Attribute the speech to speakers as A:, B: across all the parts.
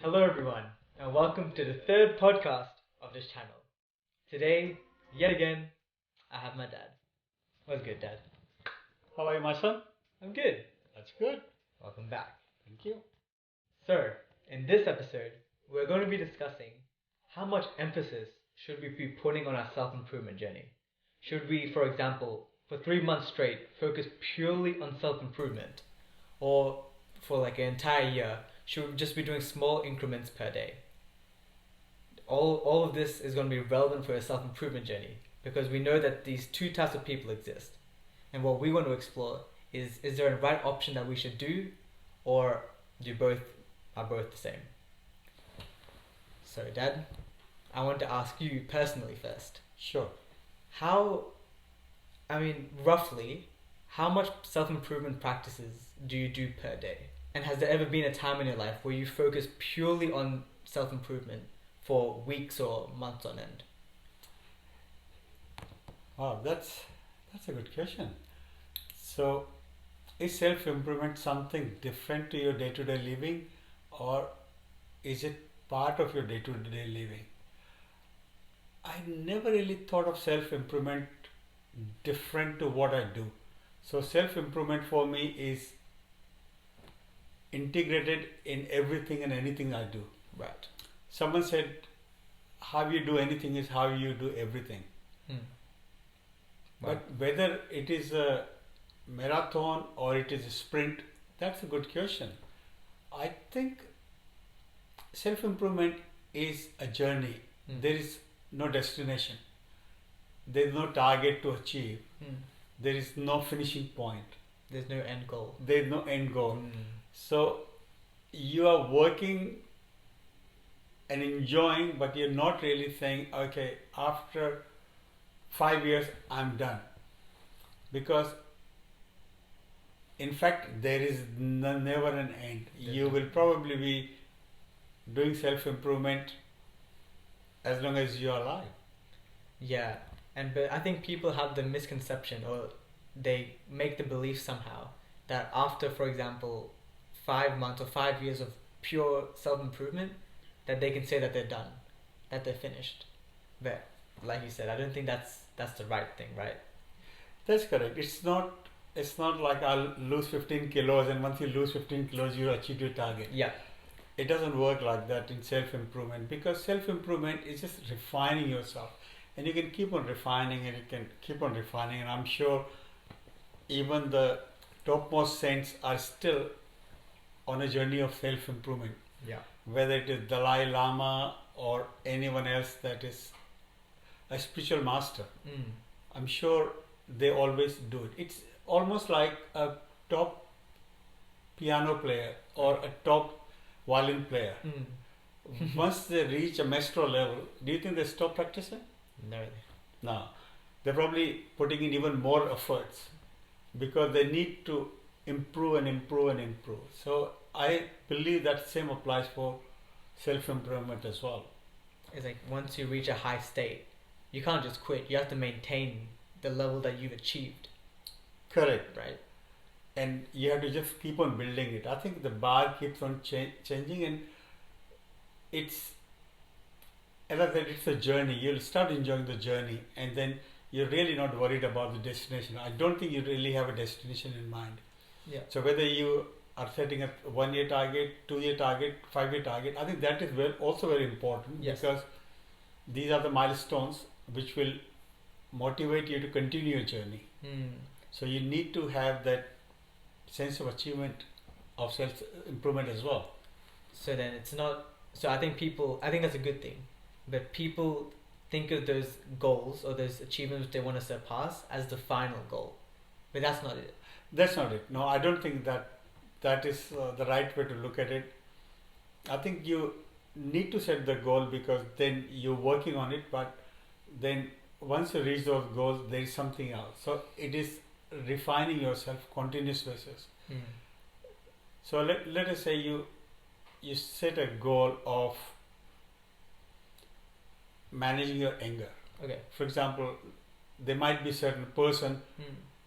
A: Hello, everyone, and welcome to the third podcast of this channel. Today, yet again, I have my dad. What's good, Dad?
B: How are you, my son?
A: I'm good.
B: That's good.
A: Welcome back.
B: Thank you.
A: So, in this episode, we're going to be discussing how much emphasis should we be putting on our self improvement journey. Should we, for example, for 3 months straight, focus purely on self improvement? Or for like an entire year, should we just be doing small increments per day? All of this is going to be relevant for your self improvement journey because we know that these two types of people exist. And what we want to explore is there a right option that we should do, or do both are both the same? So, Dad, I want to ask you personally first.
B: Sure.
A: How, roughly, how much self improvement practices do you do per day? And has there ever been a time in your life where you focus purely on self improvement for weeks or months on end?
B: Wow, that's a good question. So, is self improvement something different to your day to day living, or is it part of your day to day living? I never really thought of self improvement different to what I do. So, self improvement for me is integrated in everything and anything I do.
A: Right.
B: Someone said, how you do anything is how you do everything.
A: Hmm.
B: But whether it is a marathon or it is a sprint, that's a good question. I think self improvement is a journey. There is no destination. There is no target to achieve. There is no finishing point.
A: There's no end goal.
B: There is no end goal. So you are working and enjoying, but you're not really saying, okay, after 5 years, I'm done. Because in fact, there is never an end. You will probably be doing self improvement as long as you're alive.
A: Yeah, but I think people have the misconception, or they make the belief somehow that after, for example, 5 months or 5 years of pure self improvement, that they can say that they're done, that they're finished. But like you said, I don't think that's the right thing, right?
B: That's correct. It's not like I'll lose 15 kilos and once you lose 15 kilos you achieve your target.
A: Yeah.
B: It doesn't work like that in self improvement, because self improvement is just refining yourself, and you can keep on refining and I'm sure even the topmost saints are still on a journey of self improvement.
A: Yeah.
B: Whether it is Dalai Lama or anyone else that is a spiritual master, I'm sure they always do it. It's almost like a top piano player or a top violin player. Once they reach a maestro level, do you think they stop practicing?
A: No.
B: No. They're probably putting in even more efforts because they need to improve and improve and improve. So I believe that same applies for self improvement as well.
A: It's like once you reach a high state, you can't just quit. You have to maintain the level that you've achieved.
B: Correct.
A: Right.
B: And you have to just keep on building it. I think the bar keeps on changing, and it's, as I said, it's a journey. You'll start enjoying the journey, and then you're really not worried about the destination. I don't think you really have a destination in mind.
A: Yeah.
B: So whether you are setting a 1 year target, 2 year target, 5 year target, I think that is also very important.
A: Yes.
B: Because these are the milestones which will motivate you to continue your journey. So you need to have that sense of achievement of self improvement as well.
A: So then it's not. So I think that's a good thing, but people think of those goals or those achievements they want to surpass as the final goal, but that's not it.
B: That's not it. No, I don't think that is the right way to look at it. I think you need to set the goal because then you're working on it, but then once you reach those goals, there is something else. So it is refining yourself continuous basis. So let us say you set a goal of managing your anger.
A: Okay.
B: For example, there might be certain person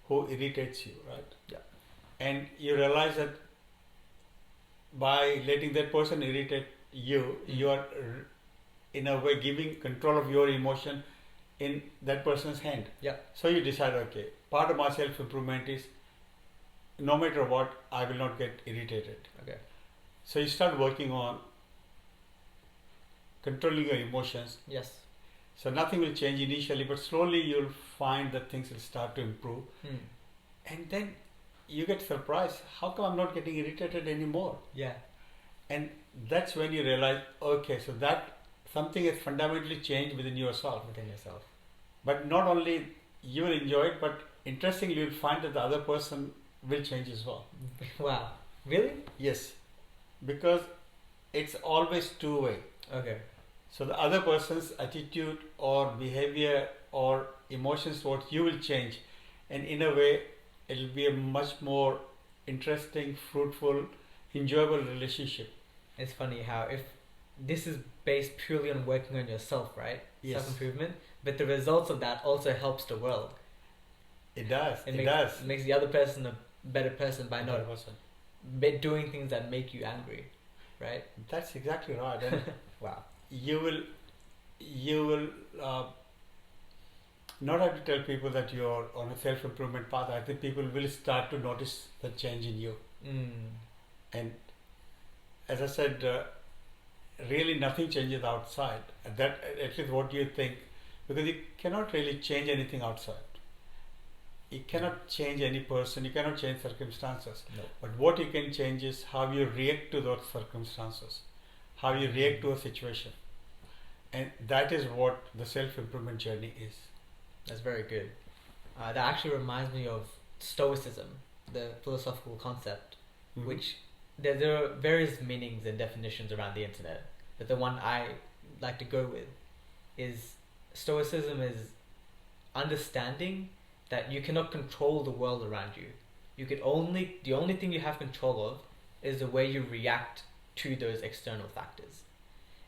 B: who irritates you, right?
A: Yeah.
B: And you realize that by letting that person irritate you are in a way giving control of your emotion in that person's hand.
A: Yeah.
B: So you decide, okay, part of my self improvement is no matter what, I will not get irritated.
A: Okay.
B: So you start working on controlling your emotions.
A: Yes.
B: So nothing will change initially, but slowly you'll find that things will start to improve. And then you get surprised, how come I'm not getting irritated anymore?
A: Yeah.
B: And that's when you realize, okay, so that something has fundamentally changed within yourself.
A: Within yourself.
B: But not only you will enjoy it, but interestingly you'll find that the other person will change as well.
A: Wow. Really?
B: Yes. Because it's always two-way.
A: Okay.
B: So the other person's attitude or behavior or emotions towards you will change. And in a way, it'll be a much more interesting, fruitful, enjoyable relationship.
A: It's funny how if this is based purely on working on yourself, right?
B: Yes.
A: Self-improvement. But the results of that also helps the world.
B: It does.
A: It makes the other person a better person by not doing things that make you angry, right?
B: That's exactly right. And
A: wow.
B: You will not have to tell people that you're on a self-improvement path. I think people will start to notice the change in you. And as I said, really nothing changes outside. That at least what you think, because you cannot really change anything outside. You cannot change any person. You cannot change circumstances.
A: No.
B: But what you can change is how you react to those circumstances, how you react to a situation. And that is what the self-improvement journey is.
A: That's very good. That actually reminds me of Stoicism, the philosophical concept, which there are various meanings and definitions around the internet. But the one I like to go with is Stoicism is understanding that you cannot control the world around you. The only thing you have control of is the way you react to those external factors.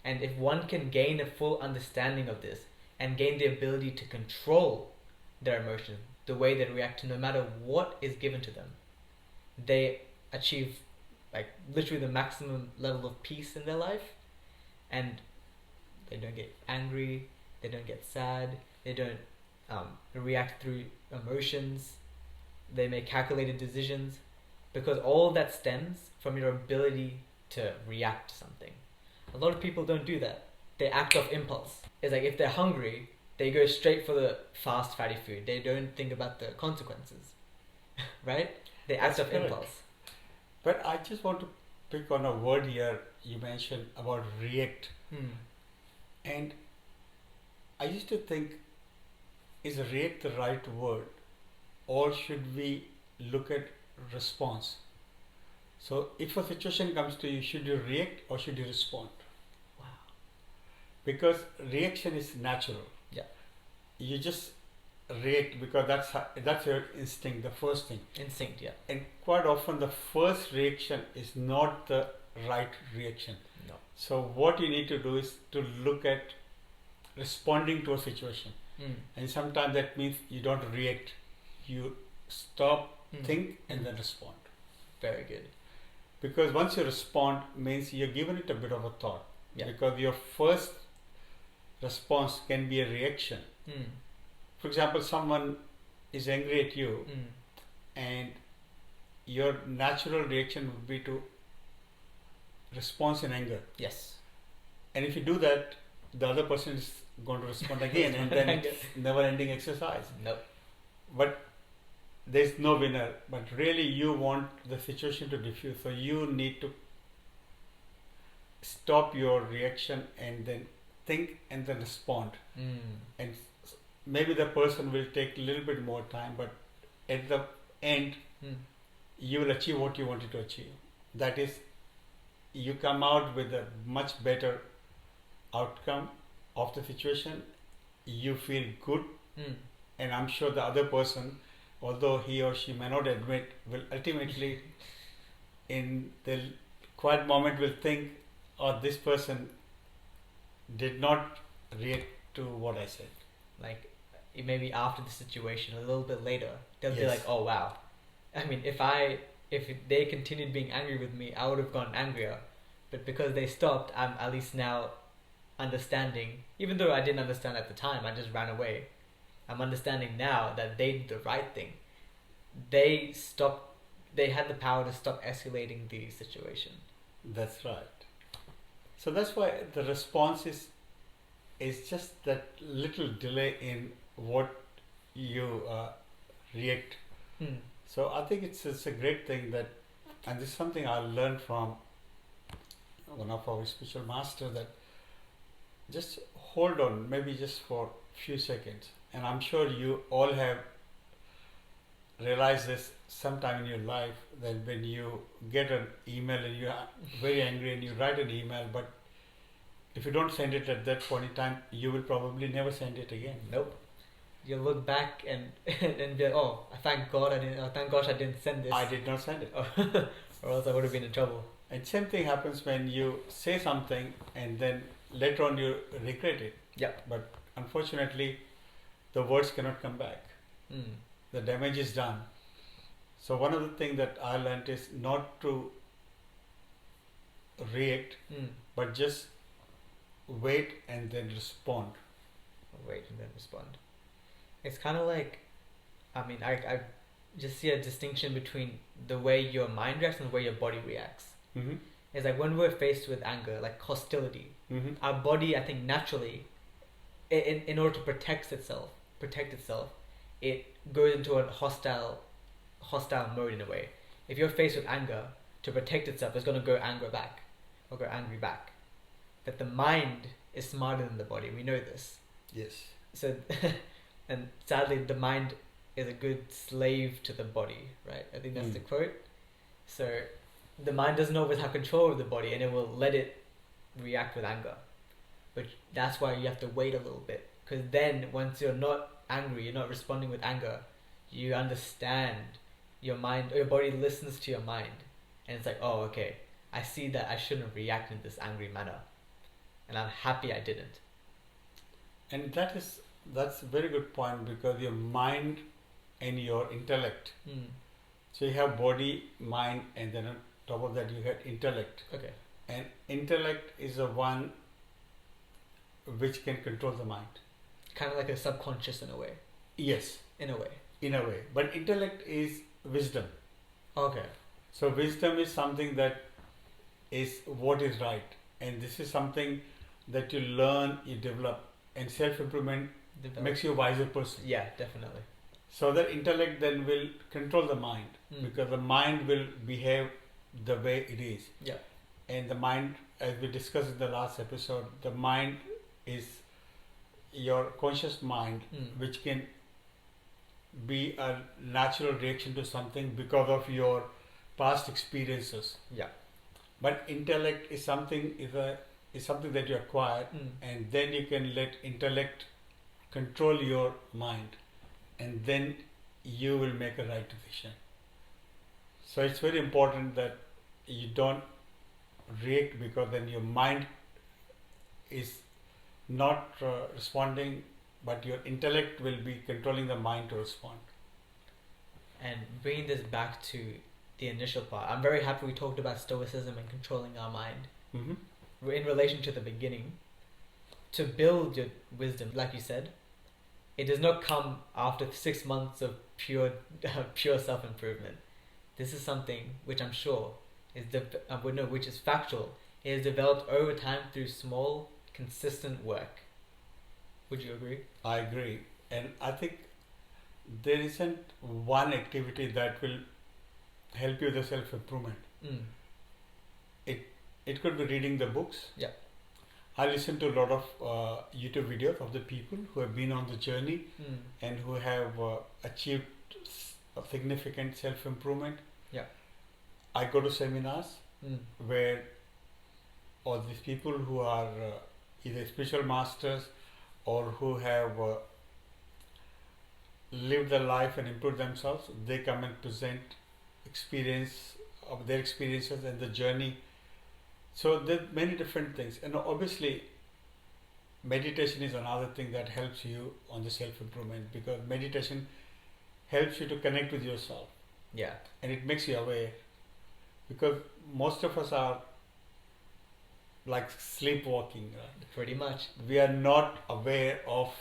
A: And if one can gain a full understanding of this and gain the ability to control their emotions, the way they react to no matter what is given to them, they achieve like literally the maximum level of peace in their life, and they don't get angry, they don't get sad, they don't react through emotions, they make calculated decisions, because all that stems from your ability to react to something. A lot of people don't do that. They act off impulse. It's like if they're hungry, they go straight for the fast fatty food. They don't think about the consequences. Right? They act off impulse.
B: But I just want to pick on a word here you mentioned about react. And I used to think, is react the right word, or should we look at response? So if a situation comes to you, should you react or should you respond?
A: Wow.
B: Because reaction is natural.
A: Yeah.
B: You just react because that's your instinct, the first thing.
A: Instinct, yeah.
B: And quite often the first reaction is not the right reaction.
A: No.
B: So what you need to do is to look at responding to a situation. And sometimes that means you don't react. You stop, think, and then respond.
A: Very good.
B: Because once you respond means you're given it a bit of a thought.
A: Yeah.
B: Because your first response can be a reaction. For example, someone is angry at you, and your natural reaction would be to respond in anger.
A: Yes.
B: And if you do that, the other person is going to respond again, and then it's never-ending exercise.
A: Nope.
B: But there's no winner. But really, you want the situation to diffuse, so you need to stop your reaction and then think and then respond. And maybe the person will take a little bit more time, but at the end, you will achieve what you wanted to achieve. That is, you come out with a much better outcome of the situation. You feel good, and I'm sure the other person, although he or she may not admit, will ultimately in the quiet moment will think, oh, this person did not react to what I said.
A: Like maybe after the situation, a little bit later, they'll be
B: Yes.
A: like, oh wow, I mean, if they continued being angry with me, I would have gotten angrier. But because they stopped, I'm at least now understanding, even though I didn't understand at the time, I just ran away. I'm understanding now that they did the right thing. They stopped, they had the power to stop escalating the situation.
B: That's right. So that's why the response is just that little delay in what you react.
A: Hmm.
B: So I think it's a great thing that, and this is something I learned from one of our spiritual master, that just hold on, maybe just for few seconds. And I'm sure you all have realized this sometime in your life, that when you get an email and you are very angry and you write an email, but if you don't send it at that point in time, you will probably never send it again.
A: Nope. You'll look back and and be like, oh, thank God I didn't. Oh, thank gosh I didn't send this.
B: I did not send it.
A: Or else I would have been in trouble.
B: And same thing happens when you say something and then later on you regret it.
A: Yeah.
B: But unfortunately, the words cannot come back.
A: Mm.
B: The damage is done. So one of the things that I learned is not to react,
A: Mm.
B: but just wait and then respond.
A: Wait and then respond. It's kind of like, I mean, I just see a distinction between the way your mind reacts and the way your body reacts.
B: Mm-hmm.
A: It's like when we're faced with anger, like hostility,
B: Mm-hmm.
A: our body, I think naturally, in order to protect itself, it goes into a hostile mode in a way. If you're faced with anger, to protect itself, it's going to go angry back. But the mind is smarter than the body. We know this.
B: Yes.
A: So, and sadly, the mind is a good slave to the body, right? I think that's the quote. So, the mind doesn't always have control of the body, and it will let it react with anger. But that's why you have to wait a little bit, because then once you're not angry, you're not responding with anger, you understand your mind, or your body listens to your mind, and it's like, oh, okay, I see that I shouldn't react in this angry manner, and I'm happy I didn't.
B: And that's a very good point, because your mind and your intellect.
A: Mm.
B: So you have body, mind, and then on top of that you have intellect.
A: Okay.
B: And intellect is the one which can control the mind.
A: Kind of like a subconscious in a way.
B: Yes.
A: In a way.
B: In a way. But intellect is wisdom.
A: Okay.
B: So wisdom is something that is what is right. And this is something that you learn, you develop. And self-improvement makes you a wiser person.
A: Yeah, definitely.
B: So that intellect then will control the mind. Because the mind will behave the way it is.
A: Yeah.
B: And the mind, as we discussed in the last episode, the mind is your conscious mind, which can be a natural reaction to something because of your past experiences.
A: Yeah.
B: But intellect is something that you acquire, and then you can let intellect control your mind, and then you will make a right decision. So it's very important that you don't react, because then your mind is not responding, but your intellect will be controlling the mind to respond.
A: And bringing this back to the initial part, I'm very happy we talked about stoicism and controlling our mind.
B: Mm-hmm.
A: In relation to the beginning, to build your wisdom, like you said, it does not come after 6 months of pure self-improvement. This is something which I'm sure which is factual. It is developed over time through small, consistent work. Would you agree?
B: I agree. And I think there isn't one activity that will help you with the self-improvement. It could be reading the books.
A: Yeah.
B: I listen to a lot of YouTube videos of the people who have been on the journey and who have achieved significant self-improvement.
A: Yeah.
B: I go to seminars where all these people who are either spiritual masters or who have lived their life and improved themselves, they come and present their experiences and the journey. So there are many different things, and obviously meditation is another thing that helps you on the self-improvement, because meditation helps you to connect with yourself.
A: Yeah.
B: And it makes you aware, because most of us are like sleepwalking. Right?
A: Pretty much.
B: We are not aware of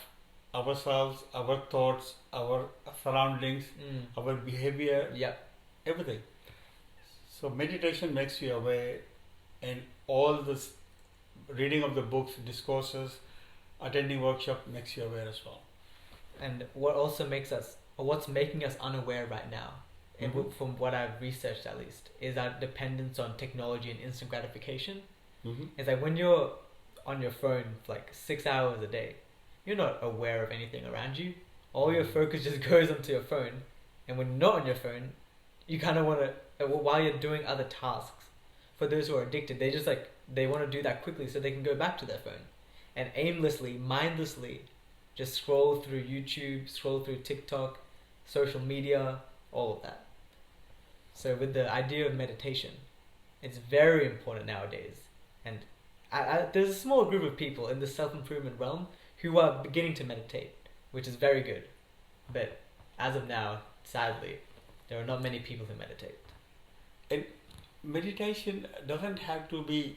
B: ourselves, our thoughts, our surroundings, our behavior,
A: Yep.
B: everything. So meditation makes you aware, and all this reading of the books, discourses, attending workshop makes you aware as well.
A: And what also makes us, or what's making us unaware right now, and
B: Mhm.
A: from what I've researched at least, is our dependence on technology and instant gratification.
B: Mm-hmm.
A: It's like when you're on your phone for like 6 hours a day, you're not aware of anything around you. All your focus just goes onto your phone, and when you're not on your phone, you kind of want to, while you're doing other tasks. For those who are addicted, they just like they want to do that quickly so they can go back to their phone, and aimlessly, mindlessly, just scroll through YouTube, scroll through TikTok, social media, all of that. So with the idea of meditation, it's very important nowadays, and there's a small group of people in the self-improvement realm who are beginning to meditate, which is very good. But as of now, sadly, there are not many people who meditate.
B: And meditation doesn't have to be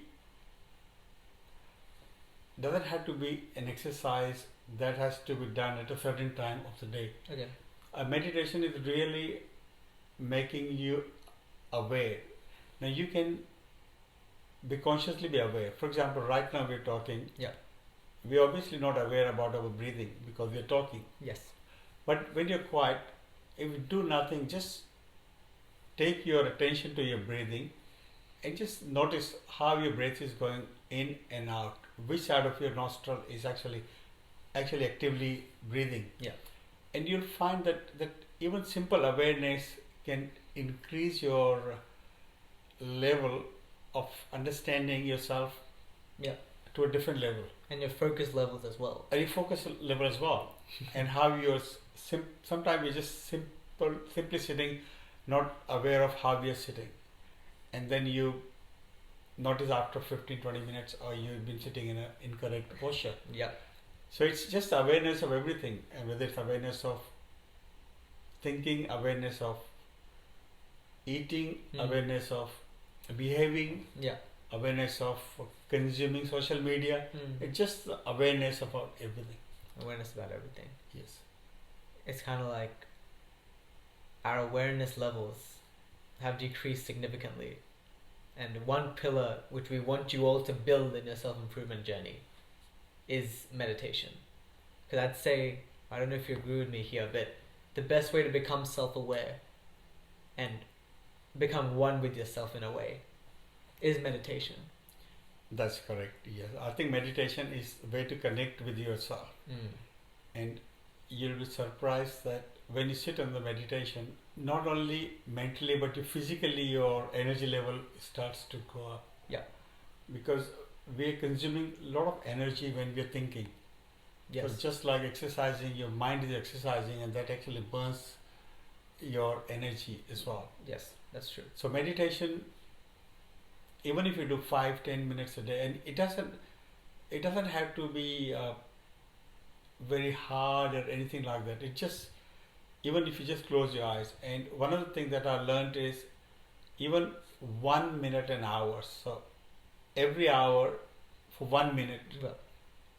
B: an exercise that has to be done at a certain time of the day.
A: Okay.
B: Meditation is really making you aware. Now you can consciously be aware. For example, right now we're talking.
A: Yeah.
B: We're obviously not aware about our breathing because we're talking.
A: Yes.
B: But when you're quiet, if you do nothing, just take your attention to your breathing and just notice how your breath is going in and out. Which side of your nostril is actually actively breathing.
A: Yeah.
B: And you'll find that even simple awareness can increase your level of understanding yourself.
A: Yeah.
B: To a different level.
A: And your focus levels as well.
B: And your focus level as well. And how you're sometimes you're just simply sitting, not aware of how you're sitting. And then you notice after 15-20 minutes or you've been sitting in an incorrect posture.
A: Yeah.
B: So it's just awareness of everything, and whether it's awareness of thinking, awareness of eating, awareness of behaving,
A: Yeah.
B: awareness of consuming social media. It's just awareness about everything.
A: Awareness about everything.
B: Yes.
A: It's kind of like our awareness levels have decreased significantly. And one pillar which we want you all to build in your self-improvement journey is meditation. Because I'd say, I don't know if you agree with me here, but the best way to become self-aware and become one with yourself in a way is meditation.
B: That's correct. Yes, I think meditation is a way to connect with yourself. And you'll be surprised that when you sit on the meditation, not only mentally but physically your energy level starts to go up.
A: Yeah.
B: Because we're consuming a lot of energy when we're thinking.
A: Yes.
B: So just like exercising, your mind is exercising, and that actually burns your energy as well.
A: Yes, that's true.
B: So meditation, even if you do 5-10 minutes a day, and it doesn't have to be very hard or anything like that. It just, even if you just close your eyes. And one of the things that I learned is even 1 minute an hour. So every hour for 1 minute,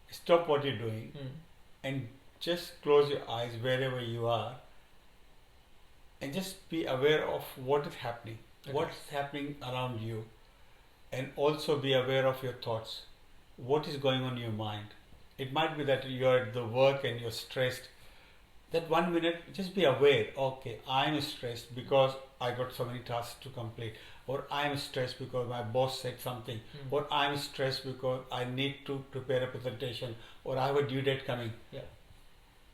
B: stop what you're doing and just close your eyes wherever you are and just be aware of what is happening, what's happening around you, and also be aware of your thoughts, what is going on in your mind. It might be that you're at the work and you're stressed. That 1 minute, just be aware, okay, I'm stressed because I got so many tasks to complete, or I'm stressed because my boss said something, or I'm stressed because I need to prepare a presentation, or I have a due date coming.
A: Yeah.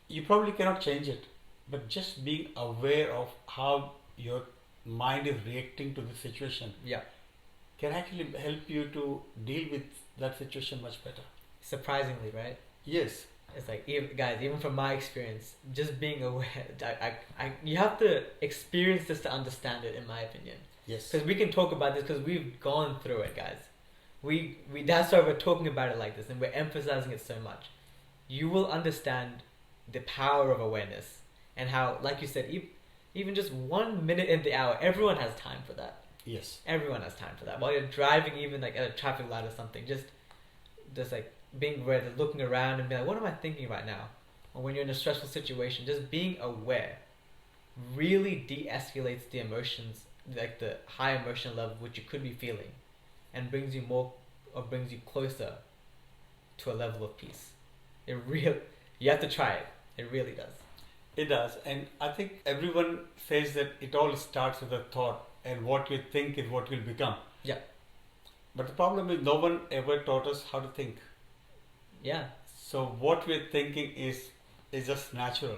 B: You probably cannot change it, but just being aware of how your mind is reacting to the situation can actually help you to deal with that situation much better.
A: Surprisingly, right?
B: Yes.
A: It's like, even from my experience, just being aware, you have to experience this to understand it, in my opinion.
B: Yes.
A: Because we can talk about this because we've gone through it, guys. We that's why we're talking about it like this, and we're emphasizing it so much. You will understand the power of awareness and how, like you said, even just 1 minute in the hour, everyone has time for that.
B: Yes.
A: Everyone has time for that. While you're driving, even like at a traffic light or something, just just like being aware, just looking around and be like, what am I thinking right now? Or when you're in a stressful situation, just being aware really de-escalates the emotions, like the high emotional level which you could be feeling, and brings you more, or brings you closer to a level of peace. You have to try it. It really does.
B: It does, and I think everyone says that it all starts with a thought, and what you think is what you'll become.
A: Yeah.
B: But the problem is, no one ever taught us how to think.
A: Yeah.
B: So what we're thinking is just natural.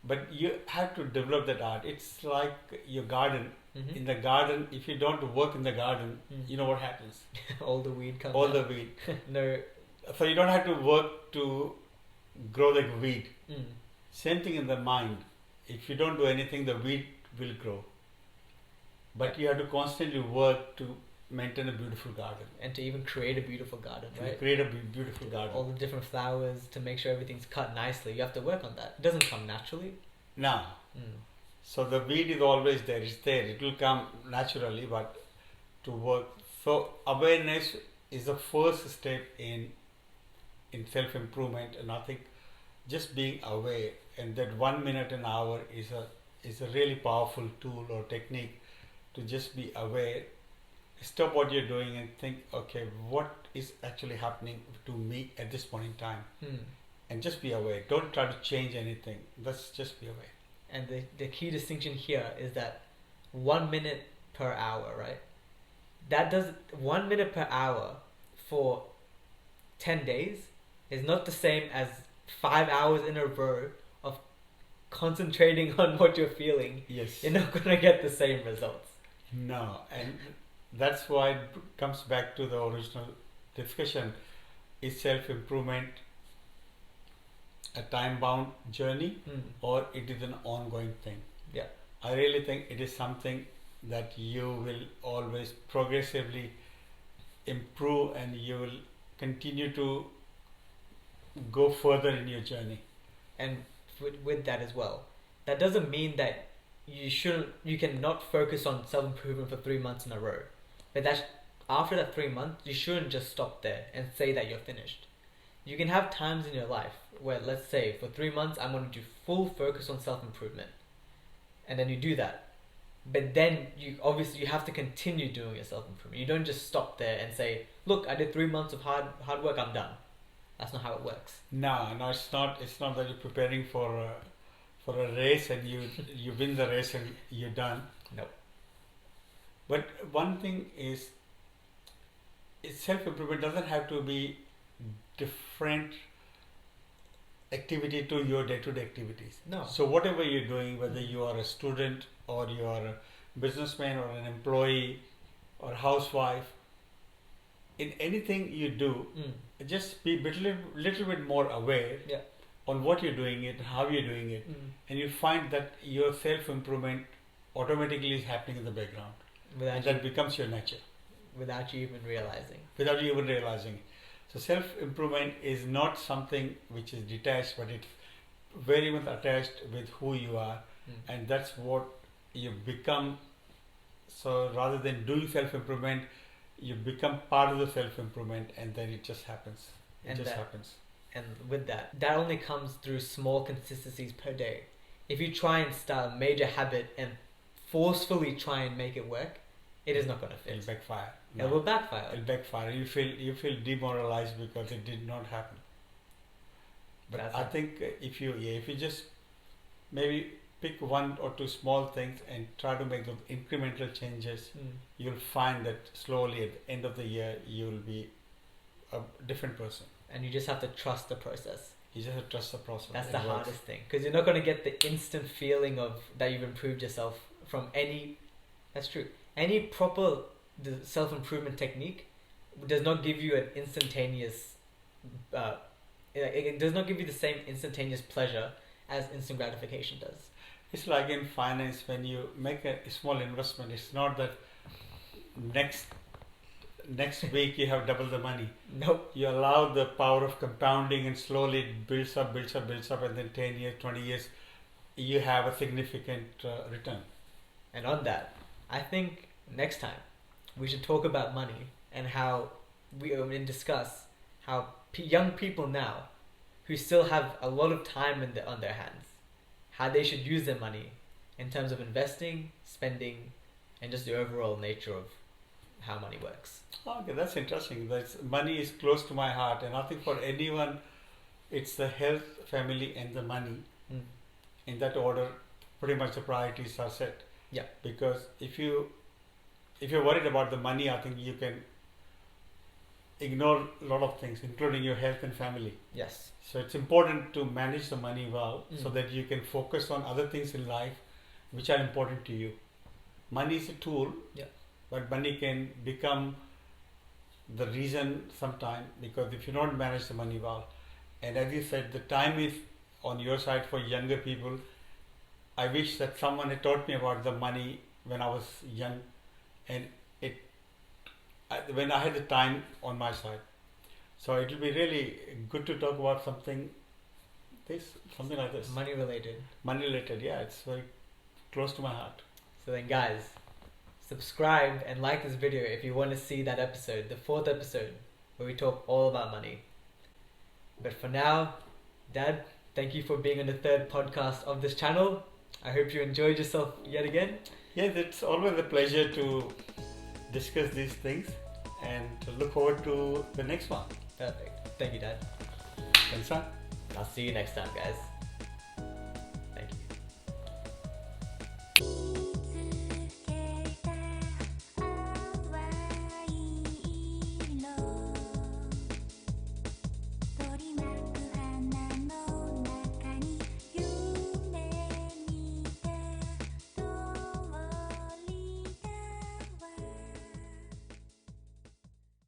B: But you have to develop that art. It's like your garden.
A: Mm-hmm.
B: In the garden, if you don't work in the garden, you know what happens.
A: All the weed comes
B: All
A: out.
B: the weed.
A: No.
B: So you don't have to work to grow the weed.
A: Mm.
B: Same thing in the mind. If you don't do anything, the weed will grow. But you have to constantly work to maintain a beautiful garden.
A: And to even create a beautiful garden,
B: To
A: right?
B: create a beautiful garden.
A: All the different flowers, to make sure everything's cut nicely. You have to work on that. It doesn't come naturally.
B: Now, so the weed is always there. It's there. It will come naturally, but to work. So awareness is the first step in self-improvement, and I think just being aware, and that 1 minute an hour is a really powerful tool or technique to just be aware. Stop what you're doing and think, okay, what is actually happening to me at this point in time, and just be aware. Don't try to change anything. Let's just be aware.
A: And the key distinction here is that 1 minute per hour, right? That does 1 minute per hour for 10 days is not the same as 5 hours in a row of concentrating on what you're feeling.
B: Yes.
A: You're not gonna get the same results.
B: No, and that's why it comes back to the original discussion. Is self-improvement a time-bound journey, or it is an ongoing thing?
A: Yeah.
B: I really think it is something that you will always progressively improve, and you will continue to go further in your journey.
A: And with that as well, that doesn't mean that you cannot focus on self-improvement for 3 months in a row. But that's after that 3 months, you shouldn't just stop there and say that you're finished. You can have times in your life where, let's say, for 3 months, I'm going to do full focus on self-improvement. And then you do that. But then you have to continue doing your self-improvement. You don't just stop there and say, look, I did 3 months of hard work, I'm done. That's not how it works.
B: No, it's not. It's not that you're preparing for a race and you win the race and you're done.
A: No.
B: But one thing is self-improvement doesn't have to be different activity to your day-to-day activities.
A: No.
B: So whatever you're doing, whether you are a student or you are a businessman or an employee or housewife, in anything you do, just be little bit more aware on what you're doing it, how you're doing it, and you find that your self-improvement automatically is happening in the background. And that becomes your nature.
A: Without you even realizing.
B: Without you even realizing. So self-improvement is not something which is detached, but it's very much attached with who you are, and that's what you become. So rather than doing self-improvement, you become part of the self-improvement, and then it just happens. Happens.
A: And with that only comes through small consistencies per day. If you try and start a major habit and forcefully try and make it work, it is not going to fit.
B: It'll backfire.
A: No. It will backfire.
B: It'll backfire. You feel demoralized because it did not happen. But I think if you just maybe pick 1 or 2 small things and try to make those incremental changes, you'll find that slowly at the end of the year you'll be a different person.
A: And you just have to trust the process.
B: You just have to trust the process.
A: That's the hardest thing, because you're not going to get the instant feeling of that you've improved yourself from any. That's true. Any proper self-improvement technique does not give you an instantaneous. It does not give you the same instantaneous pleasure as instant gratification does.
B: It's like in finance, when you make a small investment, it's not that next week you have double the money.
A: Nope.
B: You allow the power of compounding, and slowly it builds up, and then 10 years, 20 years, you have a significant return.
A: And on that, I think next time we should talk about money and how and discuss how young people now, who still have a lot of time on their hands, how they should use their money in terms of investing, spending, and just the overall nature of how money works.
B: Okay, that's interesting. Money is close to my heart, and I think for anyone, it's the health, family, and the money.
A: Mm.
B: In that order, pretty much the priorities are set.
A: Yeah.
B: Because if you're worried about the money, I think you can ignore a lot of things, including your health and family.
A: Yes.
B: So it's important to manage the money well, so
A: Mm.
B: that you can focus on other things in life which are important to you. Money is a tool,
A: Yeah.
B: but money can become the reason sometime, because if you don't manage the money well, and as you said, the time is on your side for younger people. I wish that someone had taught me about the money when I was young, and when I had the time on my side. So it will be really good to talk about something like this.
A: Money related.
B: Money related, yeah, it's very close to my heart.
A: So then, guys, subscribe and like this video if you want to see that episode, the 4th episode, where we talk all about money. But for now, Dad, thank you for being on the 3rd podcast of this channel. I hope you enjoyed yourself yet again.
B: Yes, it's always a pleasure to discuss these things, and to look forward to the next one.
A: Perfect. Thank you, Dad.
B: Thanks, son.
A: I'll see you next time, guys.